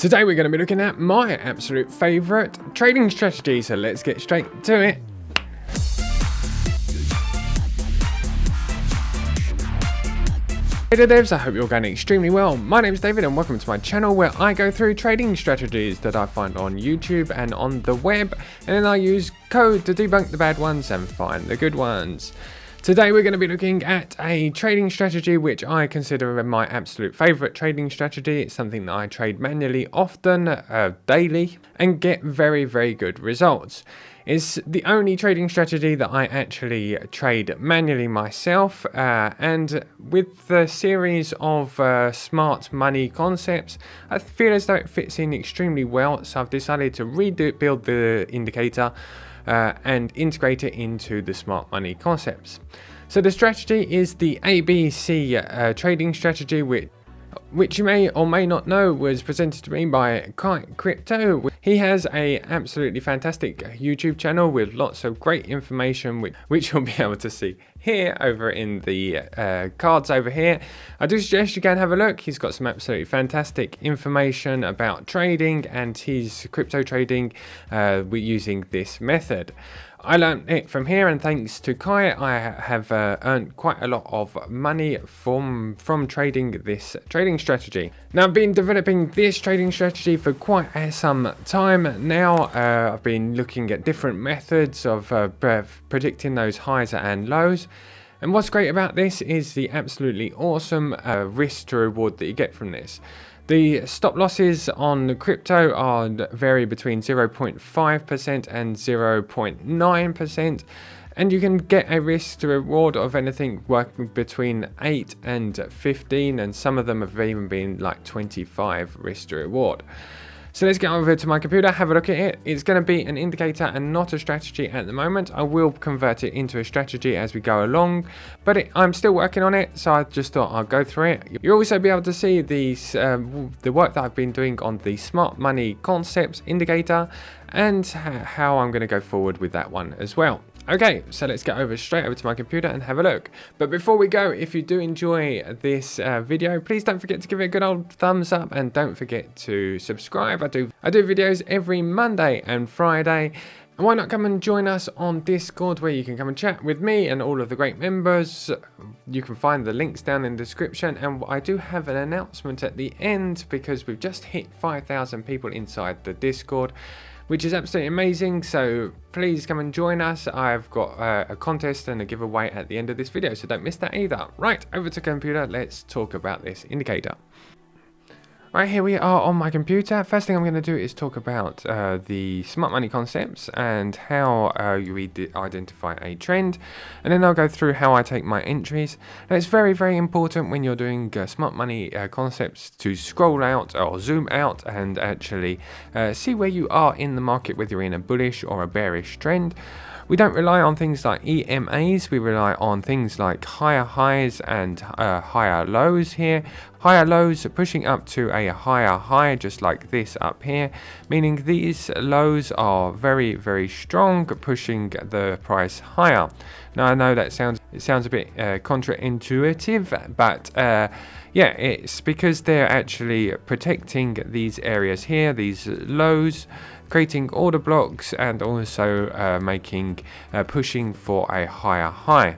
Today we're going to be looking at my absolute favourite trading strategy, so let's get straight to it. Hey there devs, I hope you're going extremely well. My name is David and welcome to my channel where I go through trading strategies that I find on YouTube and on the web, and then I use code to debunk the bad ones and find the good ones. Today we're going to be looking at a trading strategy which I consider my absolute favourite trading strategy. It's something that I trade manually often, daily, and get very, very good results. It's the only trading strategy that I actually trade manually myself, and with the series of smart money concepts, I feel as though it fits in extremely well, so I've decided to build the indicator and integrate it into the smart money concepts. So the strategy is the ABC trading strategy, which you may or may not know was presented to me by Kite Crypto. He has a absolutely fantastic YouTube channel with lots of great information, which you'll be able to see here over in the cards over here. I do suggest you go and have a look. He's got some absolutely fantastic information about trading and his crypto trading using this method. I learned it from here, and thanks to Kai, I have earned quite a lot of money from trading this trading strategy. Now, I've been developing this trading strategy for quite some time now. I've been looking at different methods of predicting those highs and lows. And what's great about this is the absolutely awesome risk to reward that you get from this. The stop losses on crypto vary between 0.5% and 0.9%, and you can get a risk to reward of anything working between 8 and 15, and some of them have even been like 25 risk to reward. So let's get over to my computer, have a look at it. It's going to be an indicator and not a strategy at the moment. I will convert it into a strategy as we go along, but I'm still working on it, so I just thought I'll go through it. You'll also be able to see these, the work that I've been doing on the smart money concepts indicator and how I'm going to go forward with that one as well. Okay, so let's get straight over to my computer and have a look. But before we go, if you do enjoy this video, please don't forget to give it a good old thumbs up, and don't forget to subscribe. I do videos every Monday and Friday. And why not come and join us on Discord, where you can come and chat with me and all of the great members. You can find the links down in the description, and I do have an announcement at the end because we've just hit 5,000 people inside the Discord, which is absolutely amazing, so please come and join us. I've got a contest and a giveaway at the end of this video, so don't miss that either. Right, over to computer, let's talk about this indicator. Right, here we are on my computer. First thing I'm going to do is talk about the smart money concepts and how you identify a trend, and then I'll go through how I take my entries. Now, it's very, very important when you're doing smart money concepts to scroll out or zoom out and actually see where you are in the market, whether you're in a bullish or a bearish trend. We don't rely on things like EMAs, we rely on things like higher highs and higher lows here. Higher lows are pushing up to a higher high, just like this up here, meaning these lows are very, very strong, pushing the price higher. Now, I know that sounds a bit counterintuitive, but yeah, it's because they're actually protecting these areas here, these lows, creating order blocks, and also pushing for a higher high.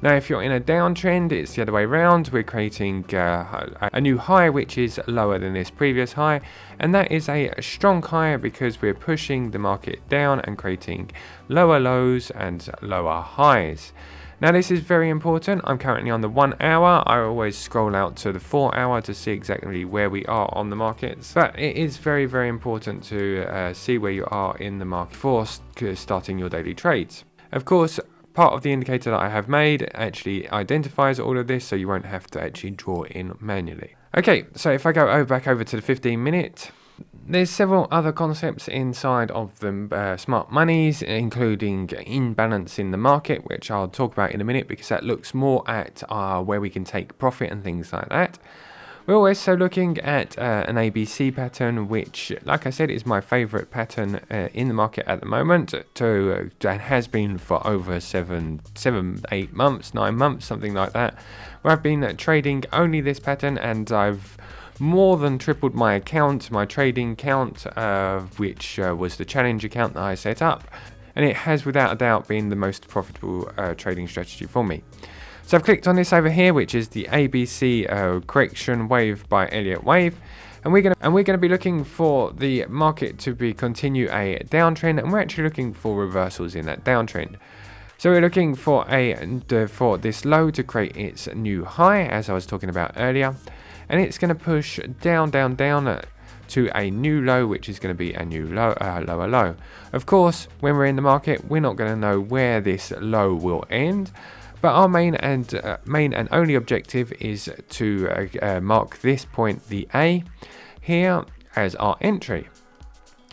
Now, if you're in a downtrend, it's the other way around. We're creating a new high which is lower than this previous high, and that is a strong high because we're pushing the market down and creating lower lows and lower highs. Now, this is very important. I'm currently on the 1 hour. I always scroll out to the 4 hour to see exactly where we are on the markets. But it is very, very important to see where you are in the market before starting your daily trades. Of course, part of the indicator that I have made actually identifies all of this, so you won't have to actually draw in manually. Okay, so if I go back over to the 15-minute, there's several other concepts inside of the smart monies, including imbalance in the market, which I'll talk about in a minute because that looks more at where we can take profit and things like that. We're also looking at an ABC pattern, which, like I said, is my favorite pattern in the market at the moment. That has been for over 7, 8 months, 9 months, something like that, where I've been trading only this pattern, and I've more than tripled my account, my trading account, which was the challenge account that I set up. And it has without a doubt been the most profitable trading strategy for me. So I've clicked on this over here, which is the ABC correction wave by Elliott Wave. And we're gonna be looking for the market to continue a downtrend, and we're actually looking for reversals in that downtrend. So we're looking for this low to create its new high, as I was talking about earlier, and it's going to push down to a new low, which is going to be a new lower low. Of course, when we're in the market, we're not going to know where this low will end. But our main and only objective is to mark this point, the A, here as our entry.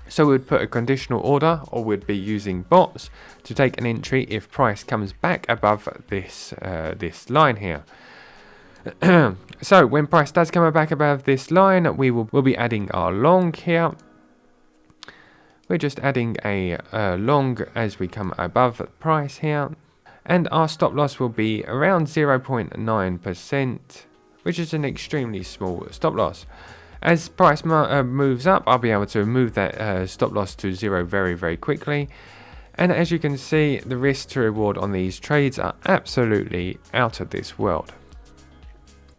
So we'd put a conditional order, or we'd be using bots to take an entry if price comes back above this line here. So when price does come back above this line, we'll be adding our long here. We're just adding a long as we come above the price here. And our stop loss will be around 0.9%, which is an extremely small stop loss. As price moves up, I'll be able to move that stop loss to zero very, very quickly. And as you can see, the risk to reward on these trades are absolutely out of this world.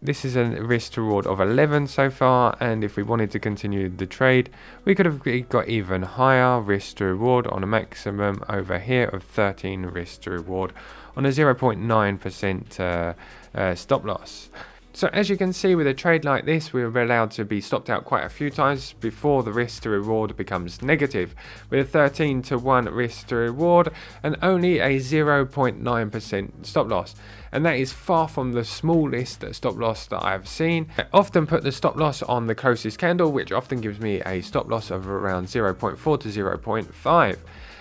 This is a risk to reward of 11 so far, and if we wanted to continue the trade, we could have got even higher risk to reward on a maximum over here of 13 risk to reward on a 0.9% stop loss. So as you can see, with a trade like this, we're allowed to be stopped out quite a few times before the risk to reward becomes negative, with a 13 to 1 risk to reward and only a 0.9% stop loss. And that is far from the smallest stop loss that I've seen. I often put the stop loss on the closest candle, which often gives me a stop loss of around 0.4 to 0.5.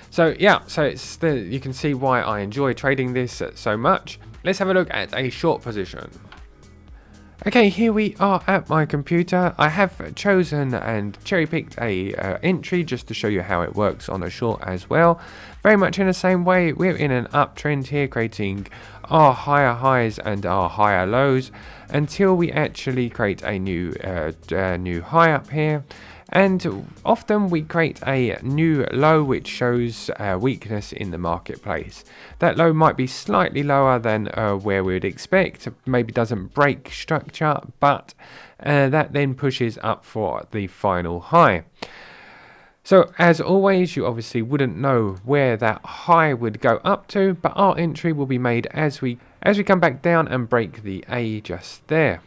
So yeah, you can see why I enjoy trading this so much. Let's have a look at a short position. Okay, here we are at my computer. I have chosen and cherry-picked a entry just to show you how it works on a short as well. Very much in the same way, we're in an uptrend here, creating our higher highs and our higher lows until we actually create a new high up here. And often we create a new low which shows weakness in the marketplace. That low might be slightly lower than where we would expect, maybe doesn't break structure, but that then pushes up for the final high. So as always, you obviously wouldn't know where that high would go up to, but our entry will be made as we come back down and break the A just there.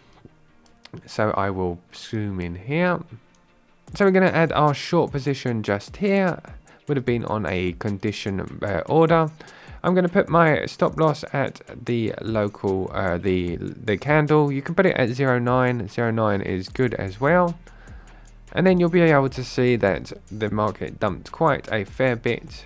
So I will zoom in here. So we're going to add our short position just here. Would have been on a condition order. I'm going to put my stop loss at the local, the candle. You can put it at 0.9. 0.9 is good as well. And then you'll be able to see that the market dumped quite a fair bit.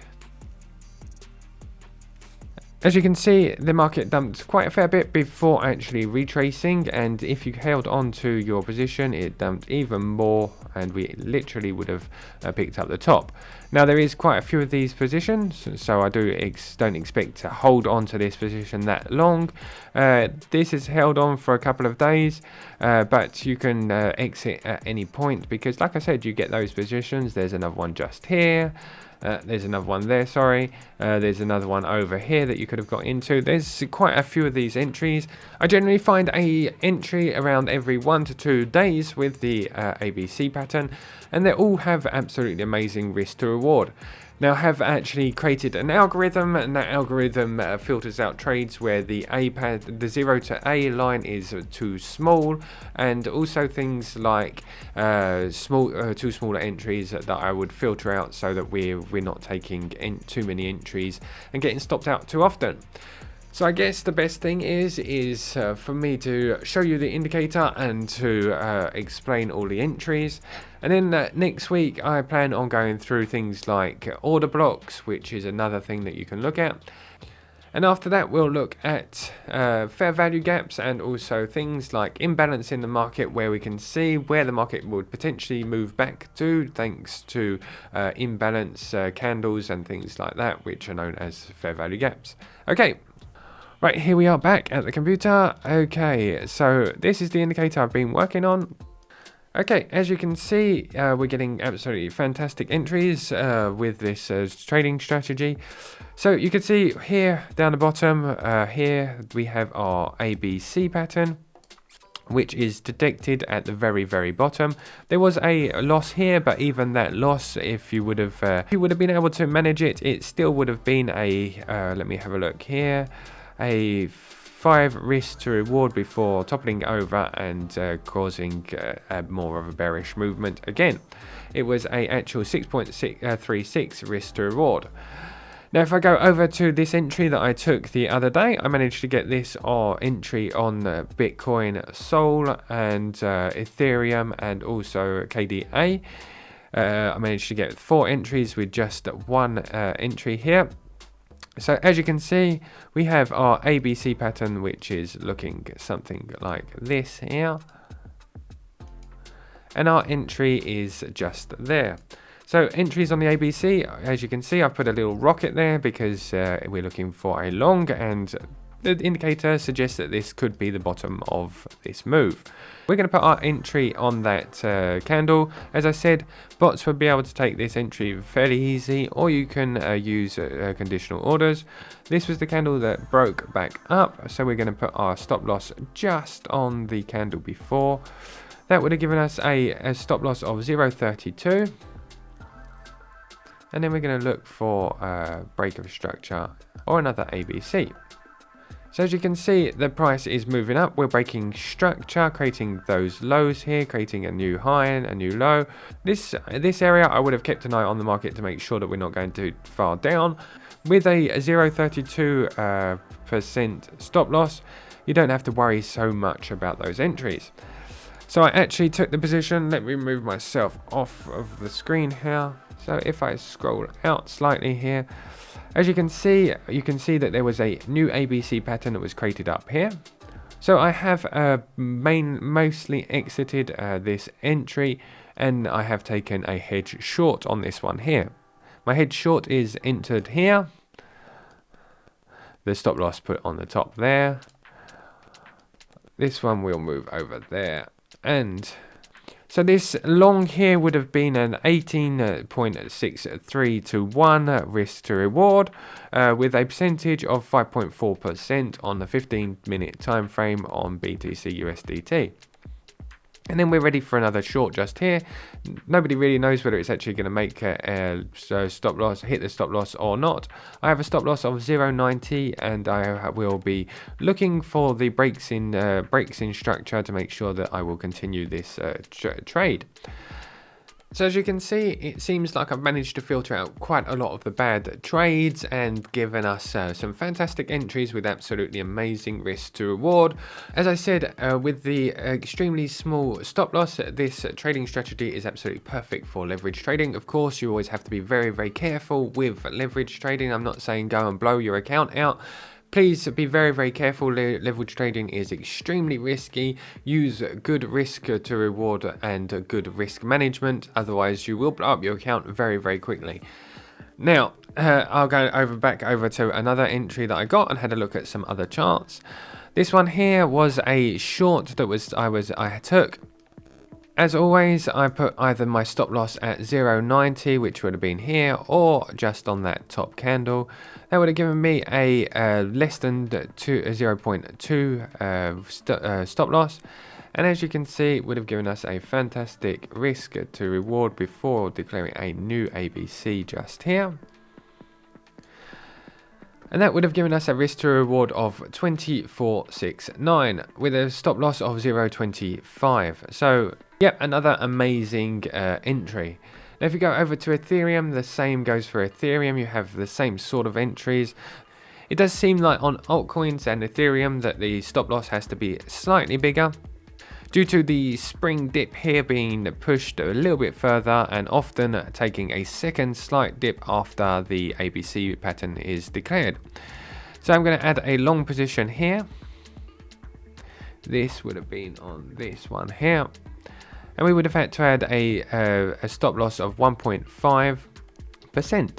As you can see, the market dumped quite a fair bit before actually retracing, and if you held on to your position, it dumped even more, and we literally would have picked up the top. Now there is quite a few of these positions, so I don't expect to hold on to this position that long. This is held on for a couple of days, but you can exit at any point, because like I said, you get those positions. There's another one just here. There's another one there, sorry. There's another one over here that you could have got into. There's quite a few of these entries. I generally find a entry around every 1 to 2 days with the ABC pattern, and they all have absolutely amazing risk to reward. Now, I have actually created an algorithm, and that algorithm filters out trades where the 0 to A line is too small, and also things like too smaller entries that I would filter out so that we're not taking too many entries and getting stopped out too often. So I guess the best thing is for me to show you the indicator and to explain all the entries. And then next week I plan on going through things like order blocks, which is another thing that you can look at. And after that we'll look at fair value gaps and also things like imbalance in the market, where we can see where the market would potentially move back to thanks to imbalance candles and things like that, which are known as fair value gaps. Okay. Right, here we are back at the computer. Okay, so this is the indicator I've been working on. Okay, as you can see, we're getting absolutely fantastic entries with this trading strategy. So you can see here down the bottom, here we have our ABC pattern, which is detected at the very bottom. There was a loss here, but even that loss, if you would have been able to manage it, it still would have been a let me have a look here, a 5 risk to reward before toppling over and causing more of a bearish movement again. It was a actual 6.36 risk to reward. Now, if I go over to this entry that I took the other day, I managed to get this entry on Bitcoin, Sol, and Ethereum, and also KDA. I managed to get 4 entries with just 1 entry here. So as you can see, we have our ABC pattern, which is looking something like this here. And our entry is just there. So entries on the ABC, as you can see, I've put a little rocket there because we're looking for a long, and the indicator suggests that this could be the bottom of this move. We're going to put our entry on that candle. As I said, bots will be able to take this entry fairly easy, or you can use conditional orders. This was the candle that broke back up, so we're going to put our stop loss just on the candle before. That would have given us a stop loss of 0.32. And then we're going to look for a break of structure or another ABC. So as you can see, the price is moving up. We're breaking structure, creating those lows here, creating a new high and a new low. This area, I would have kept an eye on the market to make sure that we're not going too far down. With a 0.32% stop loss, you don't have to worry so much about those entries. So I actually took the position. Let me move myself off of the screen here. So if I scroll out slightly here, as you can see that there was a new ABC pattern that was created up here. So I have mostly exited this entry, and I have taken a hedge short on this one here. My hedge short is entered here. The stop loss put on the top there. This one will move over there. And so this long here would have been an 18.63 to 1 risk to reward with a percentage of 5.4% on the 15-minute time frame on BTC USDT. And then we're ready for another short just here. Nobody really knows whether it's actually going to make stop loss, hit the stop loss or not. I have a stop loss of 0.90, and I will be looking for the breaks in structure to make sure that I will continue this trade. So as you can see, it seems like I've managed to filter out quite a lot of the bad trades and given us some fantastic entries with absolutely amazing risk to reward. As I said, with the extremely small stop loss, this trading strategy is absolutely perfect for leverage trading. Of course, you always have to be very careful with leverage trading. I'm not saying go and blow your account out. Please be very careful. Leverage trading is extremely risky. Use good risk to reward and good risk management. Otherwise, you will blow up your account very quickly. Now, I'll go back over to another entry that I got and had a look at some other charts. This one here was a short that I took. As always, I put either my stop loss at 0.90, which would have been here, or just on that top candle. That would have given me a less than 0.2 stop loss. And as you can see, it would have given us a fantastic risk to reward before declaring a new ABC just here. And that would have given us a risk to reward of 24.69 with a stop loss of 0.25. So, yep, another amazing entry. Now, if you go over to Ethereum, the same goes for Ethereum. You have the same sort of entries. It does seem like on altcoins and Ethereum that the stop loss has to be slightly bigger, due to the spring dip here being pushed a little bit further and often taking a second slight dip after the ABC pattern is declared. So I'm going to add a long position here. This would have been on this one here. And we would have had to add a stop loss of 1.5%.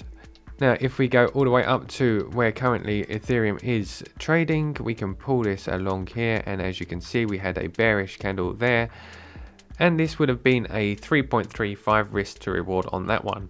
Now, if we go all the way up to where currently Ethereum is trading, we can pull this along here. And as you can see, we had a bearish candle there. and this would have been a 3.35 risk to reward on that one.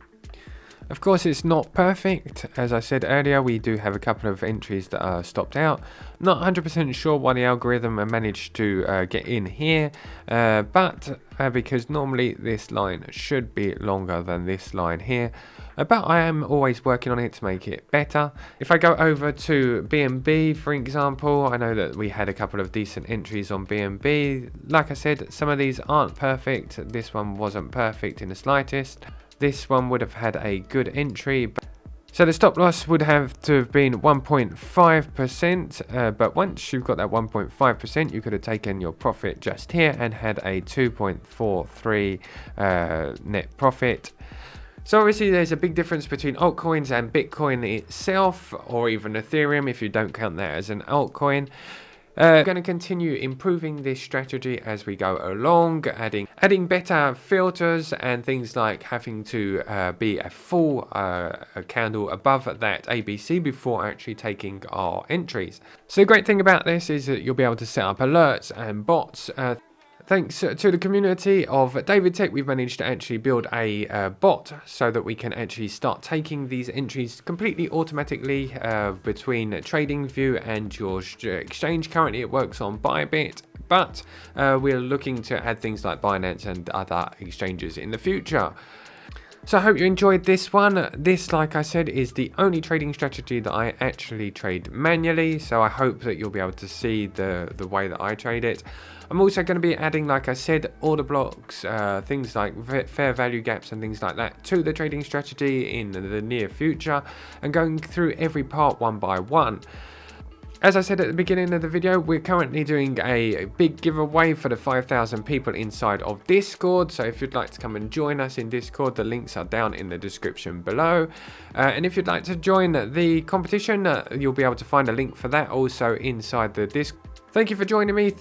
Of course, it's not perfect. As I said earlier, we do have a couple of entries that are stopped out. Not 100% sure why the algorithm managed to get in here, but because normally this line should be longer than this line here. But I am always working on it to make it better. If I go over to BNB, for example, I know that we had a couple of decent entries on BNB. Like I said, some of these aren't perfect. This one wasn't perfect in the slightest. This one would have had a good entry. So the stop loss would have to have been 1.5%, but once you've got that 1.5%, you could have taken your profit just here and had a 2.43 net profit. So obviously there's a big difference between altcoins and Bitcoin itself, or even Ethereum if you don't count that as an altcoin. We're going to continue improving this strategy as we go along, adding better filters and things like having to be a full candle above that ABC before actually taking our entries. So the great thing about this is that you'll be able to set up alerts and bots. Thanks to the community of David Tech, we've managed to actually build a bot so that we can actually start taking these entries completely automatically between TradingView and your exchange. Currently it works on Bybit, but we're looking to add things like Binance and other exchanges in the future. So I hope you enjoyed this one. This, like I said, is the only trading strategy that I actually trade manually. So I hope that you'll be able to see the way that I trade it. I'm also going to be adding, like I said, order blocks, things like fair value gaps and things like that to the trading strategy in the near future, and going through every part one by one. As I said at the beginning of the video, we're currently doing a big giveaway for the 5,000 people inside of Discord. So if you'd like to come and join us in Discord, the links are down in the description below. And if you'd like to join the competition, you'll be able to find a link for that also inside the Discord. Thank you for joining me.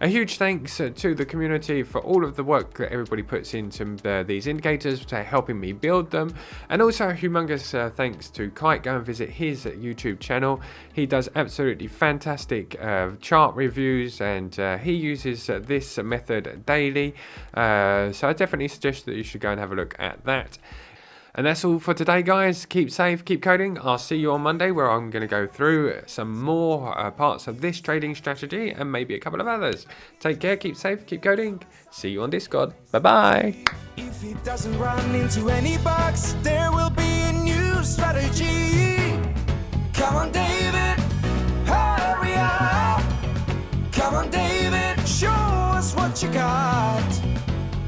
A huge thanks to the community for all of the work that everybody puts into these indicators, to helping me build them. And also a humongous thanks to Kite. Go and visit his YouTube channel. He does absolutely fantastic chart reviews, and he uses this method daily. So I definitely suggest that you should go and have a look at that. And that's all for today, guys. Keep safe, keep coding. I'll see you on Monday, where I'm going to go through some more parts of this trading strategy and maybe a couple of others. Take care, keep safe, keep coding. See you on Discord. Bye-bye. If he doesn't run into any bugs, there will be a new strategy. Come on, David.